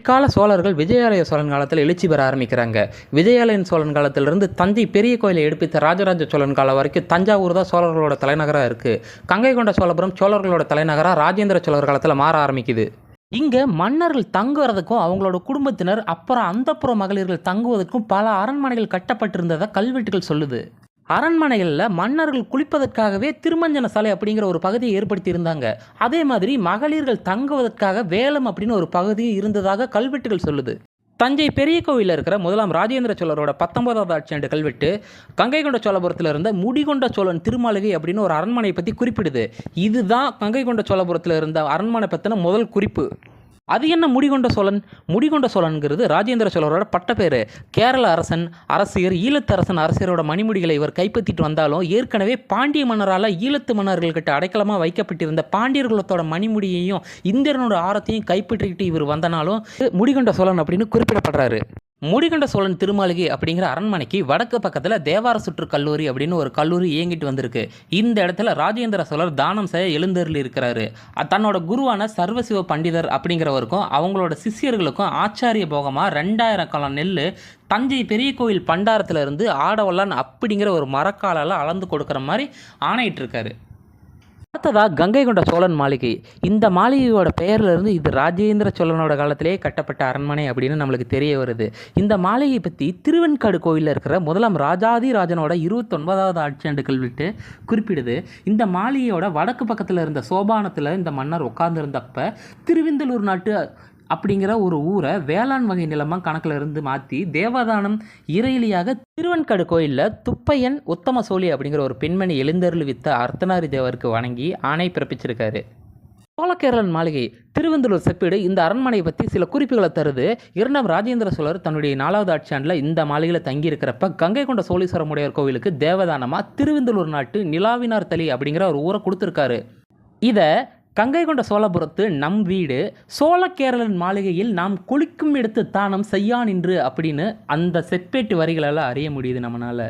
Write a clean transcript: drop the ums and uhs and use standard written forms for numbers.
பிற்கால சோழர்கள் விஜயாலய சோழன் காலத்தில் எழுச்சி பெற ஆரம்பிக்கிறாங்க. விஜயாலயன் சோழன் காலத்திலிருந்து தஞ்சை பெரிய கோயிலை எடுப்பித்த ராஜராஜ சோழன் காலம் வரைக்கும் தஞ்சாவூர் தான் சோழர்களோட தலைநகராக இருக்குது. கங்கை கொண்ட சோழபுரம் சோழர்களோட தலைநகராக ராஜேந்திர சோழர் காலத்தில் மாற ஆரம்பிக்குது. இங்கே மன்னர்கள் தங்குறதுக்கும் அவங்களோட குடும்பத்தினர் அப்புறம் அந்தப்புற மகளிர்கள் தங்குவதற்கும் பல அரண்மனைகள் கட்டப்பட்டிருந்ததாக கல்வெட்டுகள் சொல்லுது. அரண்மனைகளில் மன்னர்கள் குளிப்பதற்காகவே திருமஞ்சன சாலை அப்படிங்கிற ஒரு பகுதியை ஏற்படுத்தி இருந்தாங்க. அதே மாதிரி மகளிர்கள் தங்குவதற்காக வேலம் அப்படின்னு ஒரு பகுதி இருந்ததாக கல்வெட்டுகள் சொல்லுது. தஞ்சை பெரிய கோவிலில் இருக்கிற முதலாம் ராஜேந்திர சோழரோட 19வது ஆட்சியாண்டு கல்வெட்டு கங்கை கொண்ட சோழபுரத்தில் இருந்த முடிகொண்ட சோழன் திருமாளிகை அப்படின்னு ஒரு அரண்மனையை பற்றி குறிப்பிடுது. இதுதான் கங்கை கொண்ட சோழபுரத்தில் இருந்த அரண்மனை பற்றின முதல் குறிப்பு. அது என்ன முடிகொண்ட சோழன்? முடிகொண்ட சோழன்கிறது ராஜேந்திர சோழரோட பட்டப்பேர். கேரள அரசன், அரசியர், ஈழத்தரசன் அரசியரோட மணிமுடிகளை இவர் கைப்பற்றிட்டு வந்தாலும் ஏற்கனவே பாண்டிய மன்னரால் ஈழத்து மன்னர்கள்கிட்ட அடைக்கலமாக வைக்கப்பட்டிருந்த பாண்டியர்களோட மணிமுடியையும் இந்திரனோட ஆரத்தையும் கைப்பற்றிக்கிட்டு இவர் வந்தனாலும் முடிகொண்ட சோழன் அப்படின்னு குறிப்பிடப்படுறாரு. முடிகொண்ட சோழன் திருமாளிகை அப்படிங்கிற அரண்மனைக்கு வடக்கு பக்கத்தில் தேவார சுற்று கல்லூரி அப்படின்னு ஒரு கல்லூரி இயங்கிட்டு வந்திருக்கு. இந்த இடத்துல ராஜேந்திர சோழர் தானம் செய்ய எழுந்தருளி இருக்கிறாரு. தன்னோட குருவான சர்வசிவ பண்டிதர் அப்படிங்கிறவருக்கும் அவங்களோட சிஷியர்களுக்கும் ஆச்சாரிய போகமாக 2000 கலம் நெல் தஞ்சை பெரிய கோயில் பண்டாரத்தில் இருந்து ஆடவல்லான் அப்படிங்கிற ஒரு மரக்காலால் அளந்து கொடுக்குற மாதிரி ஆணையிட்டு இருக்காரு. அடுத்ததாக கங்கை கொண்ட சோழன் மாளிகை. இந்த மாளிகையோட பெயர்லேருந்து இது ராஜேந்திர சோழனோட காலத்திலே கட்டப்பட்ட அரண்மனை அப்படின்னு நம்மளுக்கு தெரிய வருது. இந்த மாளிகை பற்றி திருவெண்காடு கோயிலில் இருக்கிற முதலாம் ராஜாதி ராஜனோட 29வது ஆட்சியாண்டு கல்வெட்டு குறிப்பிடுது. இந்த மாளிகையோட வடக்கு பக்கத்தில் இருந்த சோபானத்தில் இந்த மன்னர் உட்கார்ந்துருந்தப்ப திருவிந்தலூர் நாட்டு அப்படிங்கிற ஒரு ஊரை வேளாண் வகை நிலமாக கணக்கில் இருந்து மாற்றி தேவதானம் இறையிலியாக திருவெண்காடு கோயிலில் துப்பையன் உத்தம சோழி அப்படிங்கிற ஒரு பெண்மணி எழுந்தருள் வித்த அர்த்தநாரி தேவருக்கு வணங்கி ஆணை பிறப்பிச்சிருக்காரு. சோழகேரளன் மாளிகை திருவெந்தலூர் செப்பீடு இந்த அரண்மனையை பற்றி சில குறிப்புகளை தருது. 2ஆம் ராஜேந்திர சோழர் தன்னுடைய 4வது ஆட்சியாண்டில் இந்த மாளிகையில் தங்கியிருக்கிறப்ப கங்கை கொண்ட சோழீஸ்வரமுடையார் கோவிலுக்கு தேவதானமாக திருவெந்தலூர் நாட்டு நிலாவினார் தளி அப்படிங்கிற ஒரு ஊரை கொடுத்துருக்காரு. இதை கங்கை கொண்ட சோழபுரத்து நம் வீடு சோழகேரளன் மாளிகையில் நாம் குளிக்கும் எடுத்து தானம் செய்யான் என்று அப்படின்னு அந்த செப்பேட்டு வரிகளெல்லாம் அறிய முடியுது நம்மளால்.